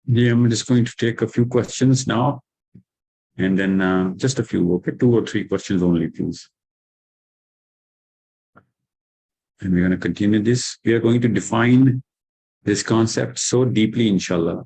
Yeah, I'm just going to take a few questions now, and then just a few, okay? 2 or 3 questions only, please. And we're going to continue this. We are going to define this concept so deeply, inshallah,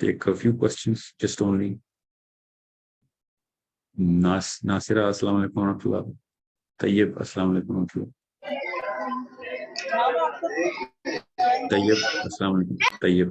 take a few questions, just only. Nasira, assalamu alaikum wa rahmatullah. Tayyib, assalamu alaikum wa rahmatullah. Tayyib, assalamu alaikum. Tayyib.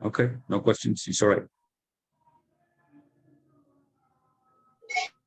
Okay, no questions, it's all right.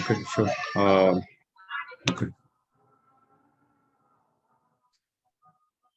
Okay, sure. Okay.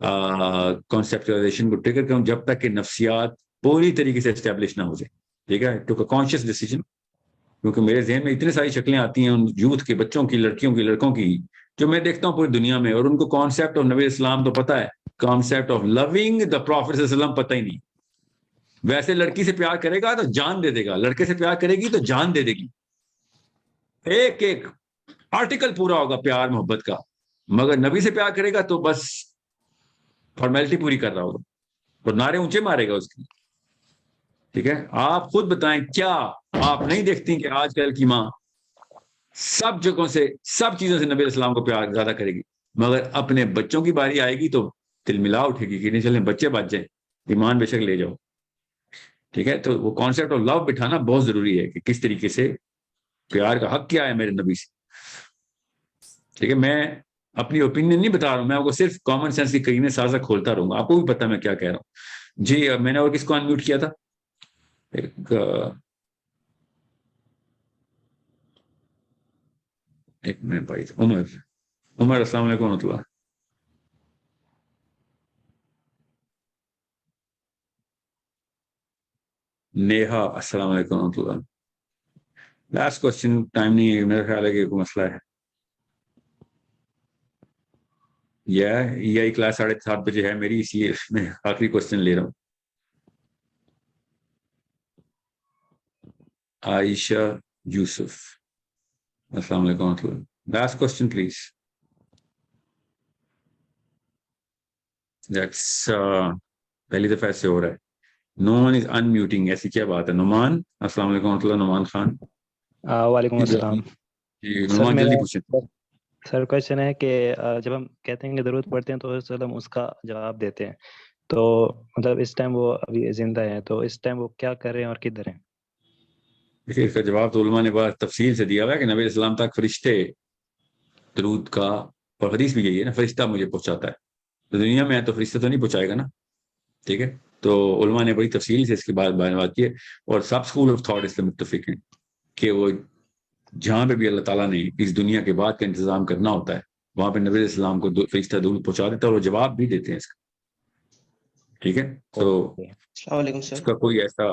کانسیپچلائزیشن کو trigger کروں جب تک کہ نفسیات پوری طریقے سے establish نہ ہو جائے. ٹھیک ہے, ٹو کانشیس ڈیسیجن, کیونکہ میرے ذہن میں اتنی ساری شکلیں آتی ہیں ان یوتھ کے بچوں کی, لڑکیوں کی, لڑکوں کی, جو میں دیکھتا ہوں پوری دنیا میں, اور ان کو کانسیپٹ آف نبی اسلام تو پتہ ہے, concept of living the prophet صلی اللہ علیہ وسلم پتہ ہی نہیں. ویسے لڑکی سے پیار کرے گا تو جان دے دے گا, لڑکے سے پیار کرے گی تو جان دے دے گی, ایک ایک آرٹیکل پورا ہوگا پیار محبت کا. مگر نبی سے پیار کرے گا تو بس فارمیلٹی پوری کر رہا ہوگا اور نعرے اونچے مارے گا اس کی. ٹھیک ہے, آپ خود بتائیں کیا آپ نہیں دیکھتی کہ آج کل کی ماں سب جگہوں سے, سب چیزوں سے نبی اسلام کو پیار زیادہ کرے گی, مگر اپنے بچوں کی باری آئے گی تو دل ملا اٹھے گی کہ نہیں چلیں بچے بچ جائیں, ایمان بے شک لے جاؤ. ٹھیک ہے, تو وہ کانسیپٹ آف لو بٹھانا بہت ضروری ہے کہ کس طریقے سے پیار کا حق کیا ہے میرے نبی سے. ٹھیک ہے, میں اپنی اوپینین نہیں بتا رہا ہوں, میں آپ کو صرف کامن سینس کی کرینے سازہ کھولتا رہوں گا, آپ کو بھی پتا میں کیا کہہ رہا ہوں. جی میں نے اور کس کو انمیوٹ کیا تھا؟ ایک منٹ بھائی, عمر السلام علیکم ورحمۃ اللہ. نیہا السلام علیکم ورحمۃ اللہ. لاسٹ کوشچن, ٹائم نہیں ہے میرا خیال ہے کہ کوئی مسئلہ ہے. یہ کلاس 7:30 بجے ہے میری, اس لیے میں آخری کوشچن لے رہا ہوں. عائشہ یوسف السلام علیکم ورحمۃ اللہ. Last question please. پہلی دفعہ ایسے ہو رہا ہے, نو ون از ان میوٹنگ, ایسی کیا بات ہے؟ نعمان السلام علیکم ورحمۃ اللہ. نعمان خان. وعلیکم السلام. جی نعمان جلدی پوچھیں. سر کوشچن ہے کہ جب ہم کہتے ہیں کہ ضرورت پڑتے ہیں تو ہم اس کا جواب دیتے ہیں, تو مطلب اس ٹائم وہ ابھی زندہ ہیں, تو اس ٹائم وہ کیا کر رہے ہیں اور کدھر ہیں؟ دیکھیے اس کا جواب تو علماء نے بڑا تفصیل سے دیا ہوا ہے کہ نبی اسلام تک فرشتے درود کا, اور حدیث بھی یہی ہے نا, فرشتہ مجھے پہنچاتا ہے. تو دنیا میں ہے تو فرشتہ تو نہیں پہنچائے گا نا. ٹھیک ہے, تو علماء نے بڑی تفصیل سے اس کے بعد بات کی ہے, اور سب اسکول آف تھاٹ اس پہ متفق ہیں کہ وہ جہاں پہ بھی اللہ تعالیٰ نے اس دنیا کے بعد کا انتظام کرنا ہوتا ہے وہاں پہ نبی علیہ السلام کو فرشتہ درود پہنچا دیتا ہے اور وہ جواب بھی دیتے ہیں اس کا. ٹھیک ہے, تو السلام علیکم سر. اس کا کوئی ایسا,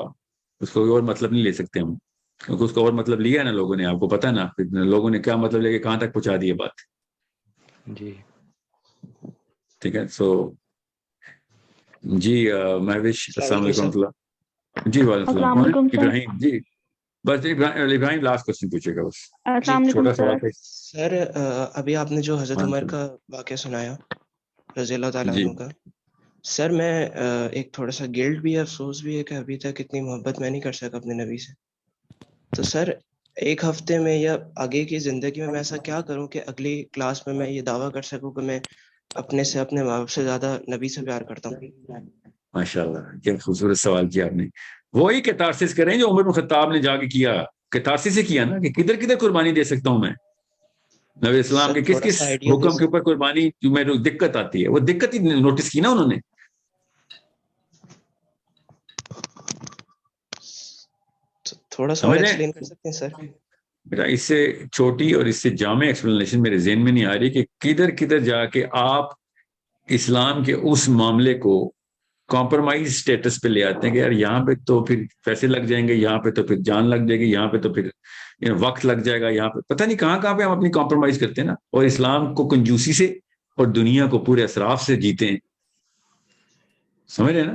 اس کو کوئی اور مطلب نہیں لے سکتے ہم, کیونکہ اس کا اور مطلب لیا ہے نا لوگوں نے, آپ کو پتا ہے نا لوگوں نے کیا مطلب لے کے کہاں تک پہنچا دی ہے بات. جی ٹھیک ہے, سو جی مہوش السلام علیکم ورحمۃ اللہ. جی وعلیکم السلام. ابراہیم جی, بس ابراہیم لاسٹ کوشچن پوچھے گا بس. السلام علیکم چھوٹا سوال ہے سر. ابھی آپ نے جو حضرت عمر کا واقعہ سنایا رضی اللہ تعالیٰ عنہ کا, سر میں ایک تھوڑا سا گلٹ بھی ہے, افسوس بھی ہے کہ ابھی تک اتنی محبت میں نہیں کر سکا اپنے نبی سے. تو سر ایک ہفتے میں یا آگے کی زندگی میں ایسا کیا کروں کہ اگلی کلاس میں یہ دعویٰ کر سکوں کہ میں اپنے ماں باپ سے زیادہ نبی سے پیار کرتا ہوں؟ ماشاء اللہ, کیا خوبصورت سوال کیا آپ نے. وہی کتارسس کریں جو عمر بن خطاب نے جا کے کیا, کتارسس سے کیا نا, کہ کدھر کدھر قربانی دے سکتا ہوں میں نبی اسلام کے کس کس حکم کے اوپر قربانی میں دقت آتی ہے, وہ دقت ہی نوٹس کی نا انہوں نے. تھوڑا سا اور ایکسپلین کر سکتے ہیں سر؟ بیٹا اس سے چھوٹی اور اس سے جامع ایکسپلینیشن میرے ذہن میں نہیں آ رہی کہ کدھر کدھر جا کے آپ اسلام کے اس معاملے کو کمپرومائز سٹیٹس پہ لے آتے ہیں کہ یار یہاں پہ تو پھر پیسے لگ جائیں گے, یہاں پہ تو پھر جان لگ جائے گی, یہاں پہ تو پھر وقت لگ جائے گا, یہاں پہ پتہ نہیں کہاں کہاں پہ ہم اپنی کمپرومائز کرتے ہیں نا, اور اسلام کو کنجوسی سے اور دنیا کو پورے اسراف سے جیتے ہیں. سمجھ رہے ہیں نا.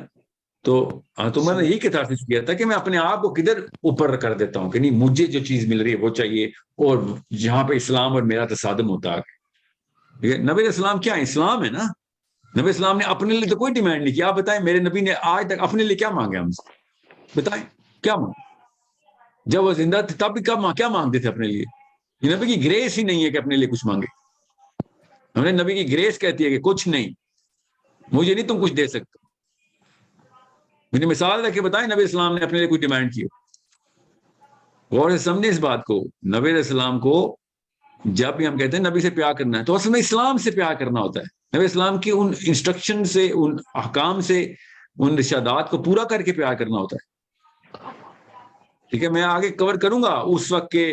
تو میں نے یہی کتارسس کیا تھا کہ میں اپنے آپ کو کدھر اوپر کر دیتا ہوں کہ نہیں مجھے جو چیز مل رہی ہے وہ چاہیے, اور جہاں پہ اسلام اور میرا تصادم ہوتا ہے. نبی اسلام کیا ہے؟ اسلام ہے نا. نبی اسلام نے اپنے لیے تو کوئی ڈیمانڈ نہیں کیا. آپ بتائیں میرے نبی نے آج تک اپنے لیے کیا مانگا ہم سے؟ بتائیں کیا مانگا؟ جب وہ زندہ تھے تب بھی کیا مانگتے تھے اپنے لیے؟ یہ نبی کی گریس ہی نہیں ہے کہ اپنے لیے کچھ مانگے. ہم نے نبی کی گریس کہتی ہے کہ کچھ نہیں, مجھے نہیں تم کچھ دے سکتے. مجھے مثال رکھ کے بتائیں نبی اسلام نے اپنے لیے کوئی ڈیمانڈ کی. غور سے سمجھیں اس بات کو. نبی علیہ السلام کو جب بھی ہم کہتے ہیں نبی سے پیار کرنا ہے تو اصل میں اسلام سے پیار کرنا ہوتا ہے. نبی اسلام کی ان انسٹرکشن سے, ان احکام سے, ان ارشادات کو پورا کر کے پیار کرنا ہوتا ہے. ٹھیک ہے, میں آگے کور کروں گا اس وقت کے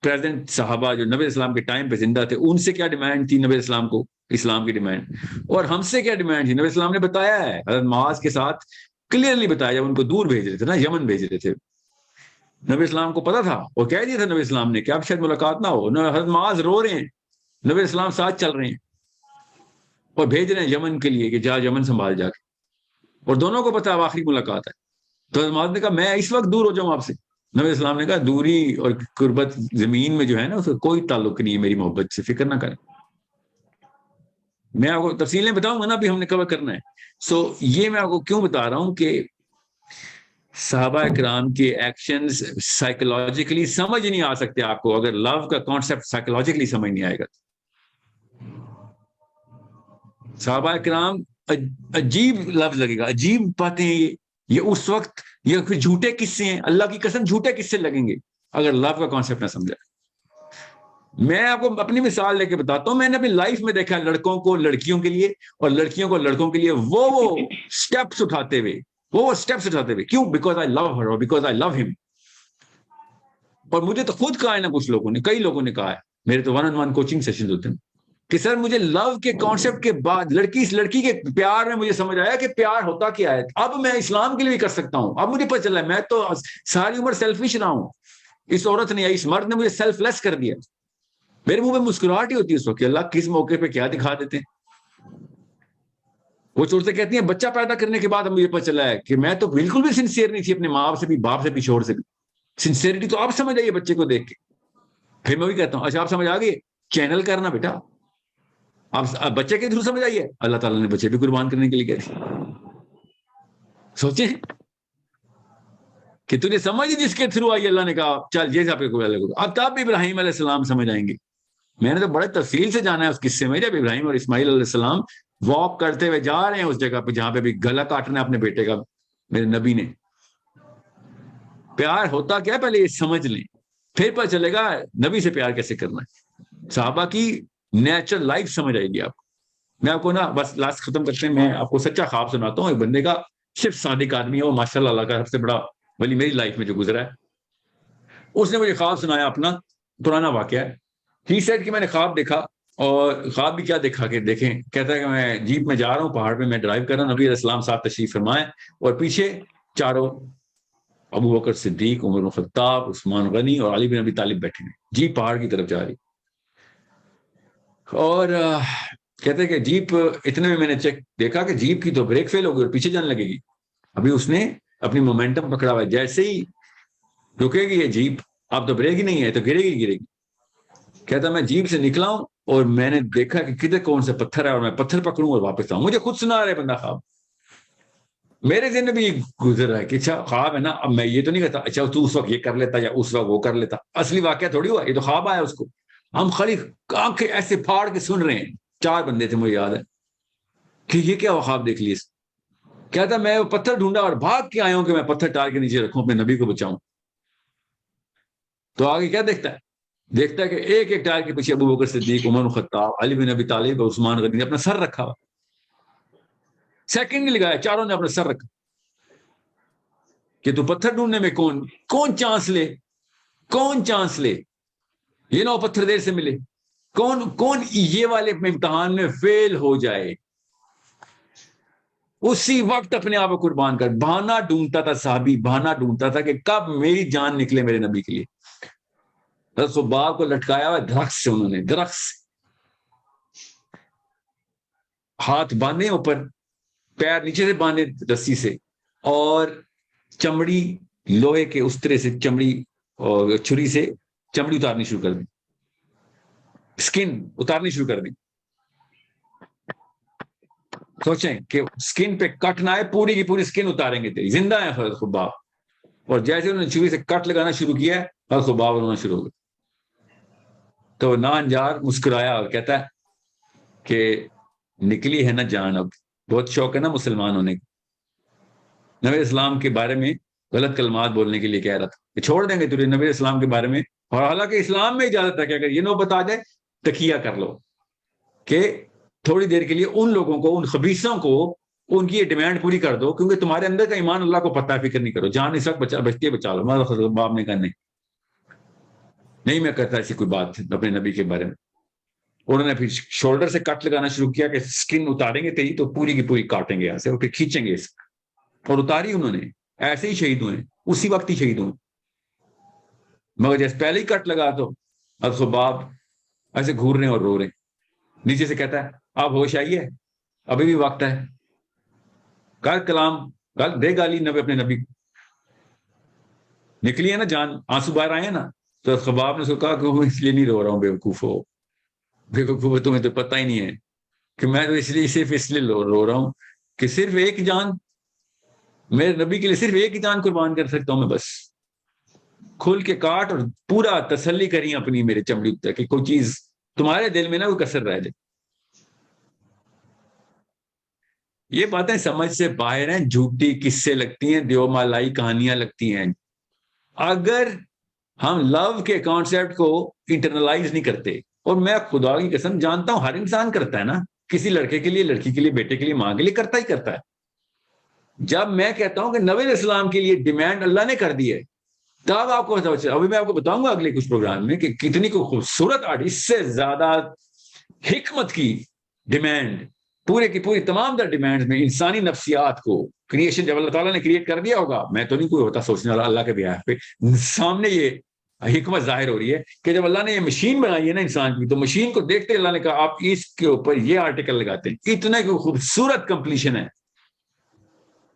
پریزنٹ صحابہ جو نبی اسلام کے ٹائم پہ زندہ تھے, ان سے کیا ڈیمانڈ تھی نبی اسلام کو, اسلام کی ڈیمانڈ. اور ہم سے کیا ڈیمانڈ تھی؟ نبی اسلام نے بتایا ہے حضرت معاذ کے ساتھ کلیئرلی بتایا جب ان کو دور بھیج رہے تھے نا، یمن بھیج رہے تھے. نبی اسلام کو پتا تھا اور کہہ دیا تھا نبی اسلام نے کہ اب شاید ملاقات نہ ہو. حضرت معاذ رو رہے ہیں، نبی اسلام ساتھ چل رہے ہیں اور بھیج رہے ہیں یمن کے لیے کہ جا یمن سنبھال جا کے، اور دونوں کو پتا ہے آخری ملاقات ہے. تو حضرت معاذ نے کہا میں اس وقت دور ہو جاؤں آپ سے. نبی اسلام نے کہا دوری اور قربت زمین میں جو ہے نا اس کا کوئی تعلق نہیں ہے میری محبت سے، فکر نہ کریں. میں آپ کو تفصیلیں بتاؤں گا نا، ابھی ہم نے کور کرنا ہے. یہ میں آپ کو کیوں بتا رہا ہوں کہ صحابہ کرام کے ایکشنز سائیکولوجیکلی سمجھ نہیں آ سکتے آپ کو اگر لو کا کانسیپٹ سائیکولوجیکلی سمجھ نہیں آئے گا. صحابہ کرام عجیب لفظ لگے گا، عجیب باتیں یہ اس وقت، یہ پھر جھوٹے قصے ہیں، اللہ کی قسم جھوٹے قصے لگیں گے اگر لو کا کانسیپٹ نہ سمجھا. میں آپ کو اپنی مثال لے کے بتاتا ہوں، میں نے اپنی لائف میں دیکھا لڑکوں کو لڑکیوں کے لیے اور لڑکیوں کو لڑکوں کے لیے وہ سٹیپس اٹھاتے ہوئے کیوں؟ بیکاز آئی لو ہر اور بیکاز آئی لو ہم. اور مجھے تو خود کہا ہے نا کچھ لوگوں نے، کئی لوگوں نے کہا ہے، میرے تو 1-on-1 کوچنگ سیشن ہوتے ہیں کہ سر مجھے لو کے کانسیپٹ کے بعد لڑکی کے پیار میں مجھے سمجھ آیا کہ پیار ہوتا کیا ہے. اب میں اسلام کے لیے بھی کر سکتا ہوں. اب مجھے پتہ چلا ہے میں تو ساری عمر سیلفش رہا ہوں، اس عورت نے یا اس مرد نے مجھے سیلف لیس کر دیا. میرے منہ میں مسکراہٹ ہی ہوتی ہے اس وقت، اللہ کس موقع پہ کیا دکھا دیتے ہیں. وہ چورتیں کہتی ہیں بچہ پیدا کرنے کے بعد مجھے پتہ چلا ہے کہ میں تو بالکل بھی سنسیئر نہیں تھی اپنے ماں سے بھی، باپ سے بھی، شوہر سے بھی. سنسیئرٹی تو آپ سمجھ آئیے بچے کو دیکھ کے. پھر میں بھی کہتا ہوں اچھا آپ سمجھ آ گئی، چینل کرنا بیٹا، آپ بچے کے تھرو سمجھ آئیے. اللہ تعالیٰ نے بچے بھی قربان کرنے کے لیے کہتے ہیں. سوچیں کہ تجھے سمجھ جس کے تھرو آئی، اللہ نے کہا چل جیسا پہ کوئی الگ ہوگا. اب تب ابراہیم علیہ السلام سمجھ آئیں گے. میں نے تو بڑے تفصیل سے جانا ہے اس قصے میں، جب ابراہیم اور اسماعیل علیہ السلام واک کرتے ہوئے جا رہے ہیں اس جگہ پہ جہاں پہ بھی گلا کاٹنا ہے اپنے بیٹے کا. میرے نبی نے پیار ہوتا کیا پہلے یہ سمجھ لیں، پھر پتہ چلے گا نبی سے پیار کیسے کرنا ہے. صحابہ کی نیچرل لائف سمجھ آئے گی آپ کو. میں آپ کو نا بس لاسٹ ختم کرتے ہیں، میں آپ کو سچا خواب سناتا ہوں. ایک بندے کا صرف صادق آدمی ہے وہ، ماشاء اللہ کا سب سے بڑا ولی میری لائف میں جو گزرا ہے. اس نے مجھے خواب سنایا، اپنا پرانا واقعہ ہے. ہی سیڈ کہ میں نے خواب دیکھا، اور خواب بھی کیا دیکھا کہ دیکھیں، کہتا ہے کہ میں جیپ میں جا رہا ہوں پہاڑ پہ، میں ڈرائیو کر رہا ہوں، نبی علیہ السلام صاحب تشریف فرمائے اور پیچھے چاروں ابو بکر صدیق، عمر بن خطاب، عثمان غنی اور علی بن ابی طالب بیٹھے ہیں. جیپ پہاڑ کی طرف جا رہی، اور کہتے ہیں کہ جیپ اتنے میں نے چیک دیکھا کہ جیپ کی تو بریک فیل ہو گئی اور پیچھے جانے لگے گی. ابھی اس نے اپنی مومنٹم پکڑا ہوا ہے، جیسے ہی رکے گی یہ جیپ، اب تو بریک ہی نہیں ہے تو گرے گی. کہتا میں جیپ سے نکلا ہوں اور میں نے دیکھا کہ کدھر کون سے پتھر ہے اور میں پتھر پکڑوں اور واپس آؤں. مجھے خود سنا رہے بندہ خواب، میرے ذہن میں بھی گزر رہا ہے کہ اچھا خواب ہے نا. اب میں یہ تو نہیں کہتا اچھا تو اس وقت یہ کر لیتا یا اس وقت وہ کر لیتا، اصلی واقعہ تھوڑی ہوا، یہ تو خواب آیا اس کو. ہم خالی آنکھیں ایسے پھاڑ کے سن رہے ہیں. 4 بندے تھے مجھے یاد ہے کہ یہ کیا خواب دیکھ لیے. کہتا میں وہ پتھر ڈھونڈا اور بھاگ کے آیا ہوں کہ میں پتھر ٹار کے نیچے رکھوں، اپنے نبی کو بچاؤں. تو آگے کیا دیکھتا ہے کہ ایک ایک ٹائر کے پیچھے ابو بکر صدیق، عمر بن خطاب، علی بن ابی طالب اور عثمان غنی نے اپنا سر رکھا ہوا. سیکنڈ نہیں لگایا، چاروں نے اپنا سر رکھا کہ تو پتھر ڈھونڈنے میں کون چانس لے یہ نہ پتھر دیر سے ملے، کون یہ والے امتحان میں فیل ہو جائے. اسی وقت اپنے آپ کو قربان کر. بہانہ ڈھونڈتا تھا صحابی، بہانہ ڈھونڈتا تھا کہ کب میری جان نکلے میرے نبی کے لیے. صبح کو لٹکایا ہوا درخت سے، انہوں نے درخت سے ہاتھ باندھے اوپر، پیر نیچے سے باندھے رسی سے، اور چمڑی لوہے کے استرے سے چمڑی اور چھری سے چمڑی اتارنی شروع کر دی، سکن اتارنی شروع کر دی. سوچیں کہ سکن پہ کٹ نہ آئے، پوری کی پوری سکن اتاریں گے تیری، زندہ ہے حضرت خباب. اور جیسے انہوں نے چھری سے کٹ لگانا شروع کیا ہے، حضرت خباب رونا شروع ہو گیا. تو نانجار مسکرایا اور کہتا ہے کہ نکلی ہے نا جان، اب بہت شوق ہے نا مسلمان ہونے کا. نبی اسلام کے بارے میں غلط کلمات بولنے کے لیے کہہ رہا تھا کہ چھوڑ دیں گے تجھے نبی اسلام کے بارے میں. اور حالانکہ اسلام میں اجازت ہے کہ اگر یہ نوبت آ جائے تکیہ کر لو، کہ تھوڑی دیر کے لیے ان لوگوں کو، ان خبیثوں کو، ان کی یہ ڈیمانڈ پوری کر دو، کیونکہ تمہارے اندر کا ایمان اللہ کو پتہ ہے، فکر نہیں کرو، جان اس وقت بچتی ہے بچا لو. باپ نے کہا نہیں میں کرتا ایسی کوئی بات اپنے نبی کے بارے میں. انہوں نے پھر شولڈر سے کٹ لگانا شروع کیا کہ سکن اتاریں گے تیری تو پوری کی پوری کاٹیں گے یہاں سے اور پھر کھینچیں گے اور اتاری انہوں نے. ایسے ہی شہید ہوئے, اسی وقت ہی شہید ہوئے. مگر جیسے پہلے ہی کٹ لگا تو اب خباب ایسے گھور رہے ہیں اور رو رہے ہیں. نیچے سے کہتا ہے آپ ہوش آئیے, ابھی بھی وقت ہے, کر کلام گل دے گالی نبی اپنے نبی. نکلی ہے نا جان, آنسو باہر آئے ہیں نا. تو خباب نے اس کو کہا کہ میں اس لیے نہیں رو رہا ہوں بیوقوف ہو, بیوقوف تمہیں تو پتہ ہی نہیں ہے کہ میں تو صرف اس لیے رو رہا ہوں کہ صرف ایک جان, میرے نبی کے لیے صرف ایک ہی جان قربان کر سکتا ہوں میں, بس کھول کے کاٹ اور پورا تسلی کری اپنی میرے چمڑی تک کہ کوئی چیز تمہارے دل میں نہ کوئی کسر رہ جائے. یہ باتیں سمجھ سے باہر ہیں, جھوٹی قصے لگتی ہیں, دیو مالائی کہانیاں لگتی ہیں. اگر ہم لو کے کانسیپٹ کو انٹرنلائز نہیں کرتے, اور میں خدا کی قسم جانتا ہوں ہر انسان کرتا ہے نا, کسی لڑکے کے لیے, لڑکی کے لیے, بیٹے کے لیے, ماں کے لیے کرتا ہی کرتا ہے. جب میں کہتا ہوں کہ نبی علیہ السلام کے لیے ڈیمانڈ اللہ نے کر دی ہے, تب آپ کو ابھی میں آپ کو بتاؤں گا اگلے کچھ پروگرام میں کہ کتنی کو خوبصورت آرٹ, اس سے زیادہ حکمت کی ڈیمانڈ, پورے کی پوری تمام در ڈیمانڈ میں انسانی نفسیات کو کریشن جب اللہ تعالیٰ نے کریٹ کر دیا ہوگا, میں تو نہیں کوئی ہوتا سوچنے والا, اللہ کے بیان پہ سامنے یہ حکمت ظاہر ہو رہی ہے کہ جب اللہ نے یہ مشین بنائی ہے نا انسان کی, تو مشین کو دیکھتے اللہ نے کہا آپ اس کے اوپر یہ آرٹیکل لگاتے ہیں. اتنا کہ خوبصورت کمپلیشن ہے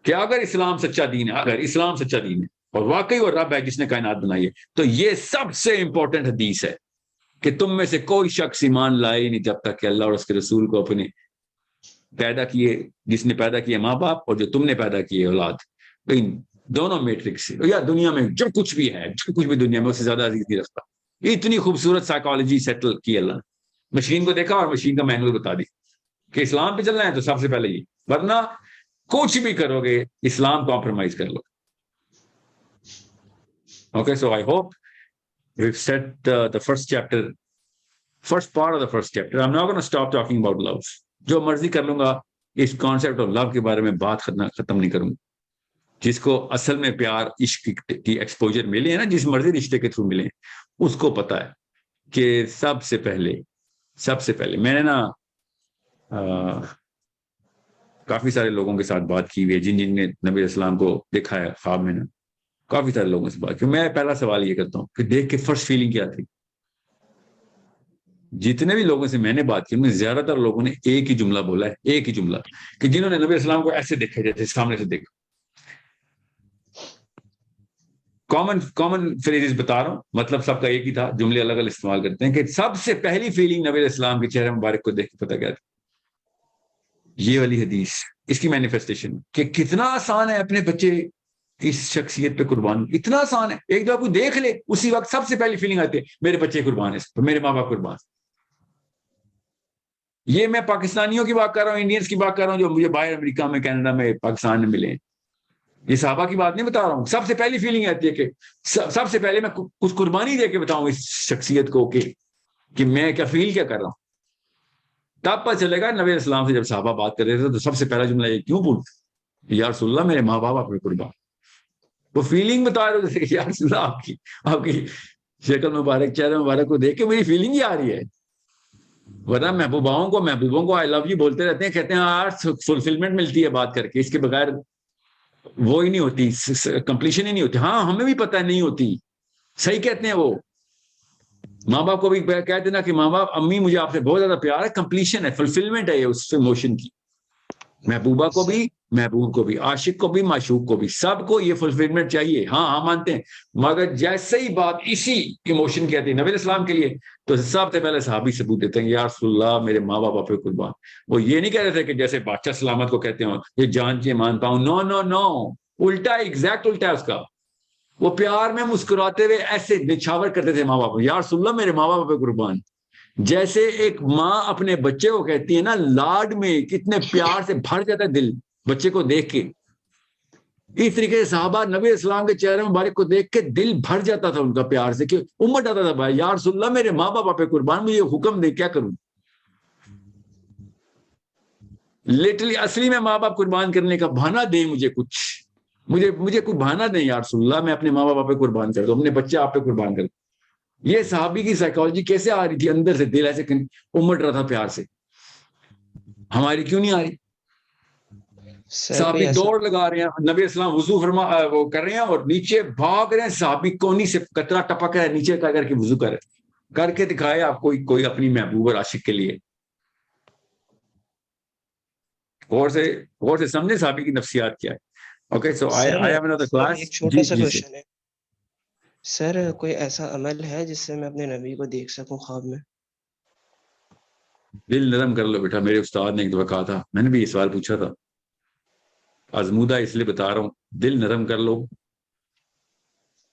کہ اگر اسلام سچا دین ہے, اگر اسلام سچا دین ہے اور واقعی وہ رب ہے جس نے کائنات بنائی ہے, تو یہ سب سے امپورٹنٹ حدیث ہے کہ تم میں سے کوئی شخص ایمان لائے نہیں جب تک کہ اللہ اور اس کے رسول کو اپنے پیدا کیے, جس نے پیدا کیے ماں باپ اور جو تم نے پیدا کیے اولاد, ان دونوں میٹرکس سے یا دنیا میں جو کچھ بھی ہے, جو کچھ بھی دنیا میں اس سے زیادہ عزیز نہیں رکھتا. اتنی خوبصورت سائیکالوجی سیٹل کی اللہ نے. مشین کو دیکھا اور مشین کا مینول بتا دی کہ اسلام پہ چلنا ہے تو سب سے پہلے یہ, ورنہ کچھ بھی کرو گے اسلام کمپرومائز کر لو. Okay, so I hope we've set the first chapter, first part of the first chapter. I'm not going to stop talking about love. جو مرضی کر لوں گا, اس کانسیپٹ آف لو کے بارے میں بات ختم نہیں کروں گا. جس کو اصل میں پیار عشق کی ایکسپوجر ملے ہیں نا, جس مرضی رشتے کے تھرو ملے ہیں, اس کو پتا ہے کہ سب سے پہلے میں نے نا کافی سارے لوگوں کے ساتھ بات کی ہوئی ہے جن نے نبی علیہ السلام کو دیکھا ہے خواب میں نا, کافی سارے لوگوں سے بات کی. میں پہلا سوال یہ کرتا ہوں کہ دیکھ کے فرسٹ فیلنگ کیا تھی. جتنے بھی لوگوں سے میں نے بات کی ان میں زیادہ تر لوگوں نے ایک ہی جملہ بولا ہے, ایک ہی جملہ, کہ جنہوں نے نبی علیہ السلام کو ایسے دیکھا جیسے سامنے سے دیکھا. کامن فریزز بتا رہا ہوں, مطلب سب کا ایک ہی تھا, جملے الگ الگ استعمال کرتے ہیں. کہ سب سے پہلی فیلنگ نبی علیہ السلام کے چہرے مبارک کو دیکھ کے پتہ کیا تھی, یہ والی حدیث, اس کی مینیفیسٹیشن کہ کتنا آسان ہے اپنے بچے اس شخصیت پہ قربان. اتنا آسان ہے, ایک دفعہ کوئی دیکھ لے اسی وقت سب سے پہلی فیلنگ آتی ہے میرے بچے قربان ہے, میرے ماں باپ قربان. یہ میں پاکستانیوں کی بات کر رہا ہوں, انڈینس کی بات کر رہا ہوں جو مجھے باہر امریکہ میں, کینیڈا میں, پاکستان میں ملے ہیں. یہ صحابہ کی بات نہیں بتا رہا ہوں. سب سے پہلی فیلنگ آتی ہے کہ سب سے پہلے میں کچھ قربانی دے کے بتاؤں اس شخصیت کو کہ میں کیا فیل کیا کر رہا ہوں. تب پتہ چلے گا نبی علیہ السلام سے جب صحابہ بات کر رہے تھے تو سب سے پہلا جملہ یہ کیوں بولتے, یا رسول اللہ میرے ماں باپ آپ پہ قربان. وہ فیلنگ بتا رہے تھے کہ یا رسول اللہ آپ کی شکل مبارک, چہرے مبارک کو دیکھ کے میری فیلنگ ہی آ رہی ہے. ورنہ محبوبوں کو آئی لو یو بولتے رہتے ہیں, کہتے ہیں یار فلفلمنٹ ملتی ہے بات کر کے, اس کے بغیر وہ ہی نہیں ہوتی, کمپلیشن ہی نہیں ہوتی. ہاں ہمیں بھی پتہ نہیں ہوتی, صحیح کہتے ہیں وہ. ماں باپ کو بھی کہتے نا کہ ماں باپ امی مجھے آپ سے بہت زیادہ پیار ہے, کمپلیشن ہے, فلفلمنٹ ہے یہ اس ایموشن کی. محبوبہ کو بھی, محبوب کو بھی, عاشق کو بھی, معشوق کو بھی, سب کو یہ فلفلمنٹ چاہیے. ہاں مانتے ہیں, مگر جیسے ہی بات اسی ایموشن کی آتی ہے نبی علیہ السلام کے لیے تو سب سے پہلے صحابی ثبوت دیتے ہیں یا رسول اللہ میرے ماں باپ پہ قربان. وہ یہ نہیں کہہ رہے تھے کہ جیسے بادشاہ سلامت کو کہتے ہوں یہ جان کے مانتا ہوں, نو نو نو, الٹا, ایگزیکٹ الٹا ہے اس کا. وہ پیار میں مسکراتے ہوئے ایسے نچھاور کرتے تھے ماں باپ, یا رسول اللہ میرے ماں باپ پہ قربان. جیسے ایک ماں اپنے بچے کو کہتی ہے نا, لاڈ میں کتنے پیار سے بھر جاتا ہے دل بچے کو دیکھ کے, اس طریقے سے صحابہ نبی اسلام کے چہرے مبارک کو دیکھ کے دل بھر جاتا تھا ان کا پیار سے, کہ امٹ آتا تھا بھائی یا رسول اللہ میرے ماں باپ پہ قربان, مجھے حکم دے کیا کروں. لٹرلی اصلی میں ماں باپ قربان کرنے کا بہانہ دیں مجھے, کچھ مجھے کوئی بہانہ دیں یا رسول اللہ, میں اپنے ماں باپ پہ قربان کر دوں, اپنے بچے آپ پہ قربان کر دوں. یہ صحابی کی سائیکالوجی کیسے آ رہی تھی اندر سے، دل ایسے امٹ رہا تھا پیار سے، ہماری کیوں نہیں آ رہی؟ صحابی دوڑ لگا رہے ہیں، نبی اسلام وضو وہ کر رہے ہیں اور نیچے بھاگ رہے ہیں، صحابی کونی سے قطرہ ٹپک رہا ہے، نیچے کر کے وضو کر کے دکھائے آپ کوئی اپنی محبوب اور عاشق کے لیے. غور سے سمجھے صحابی کی نفسیات کیا ہے. Okay so I have another class. ایک چھوٹا سا کوشچن ہے سر، کوئی ایسا عمل ہے جس سے میں اپنے نبی کو دیکھ سکوں خواب میں؟ دل نرم کر لو بیٹا. میرے استاد نے ایک دفعہ کہا تھا، میں نے بھی یہ سوال پوچھا تھا، آزمودہ اس لیے بتا رہا ہوں، دل نرم کر لو.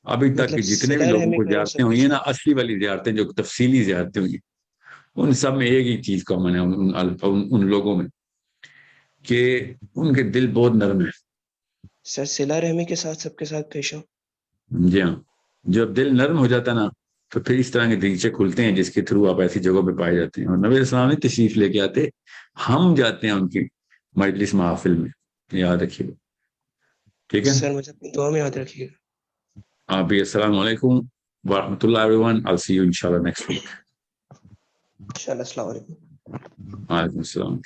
ابھی تک کی جتنے بھی لوگوں کو زیارتیں ہوئی ہیں نا، اصلی والی زیارتیں جو تفصیلی زیارتیں ہوئی ہیں، ان سب میں ایک ہی چیز کامن ہے ان لوگوں میں، کہ ان کے دل بہت نرم ہے. سر صلہ رحمی کے ساتھ سب کے ساتھ پیش ہو. جی ہاں، جب دل نرم ہو جاتا نا تو پھر اس طرح کے دریچے کھلتے ہیں جس کے تھرو آپ ایسی جگہوں پہ پائے جاتے ہیں. اور نبی السلام نے تشریف لے کے آتے، ہم جاتے ہیں ان کی مجلس محافل میں. یاد رکھیے گا، ٹھیک ہے سر؟ مجھے اپنی دعا میں یاد رکھیے گا. آپ بھی. السلام علیکم ورحمۃ اللہ everyone. I'll see you inshallah next week. انشاءاللہ. السلام علیکم. وعلیکم السلام.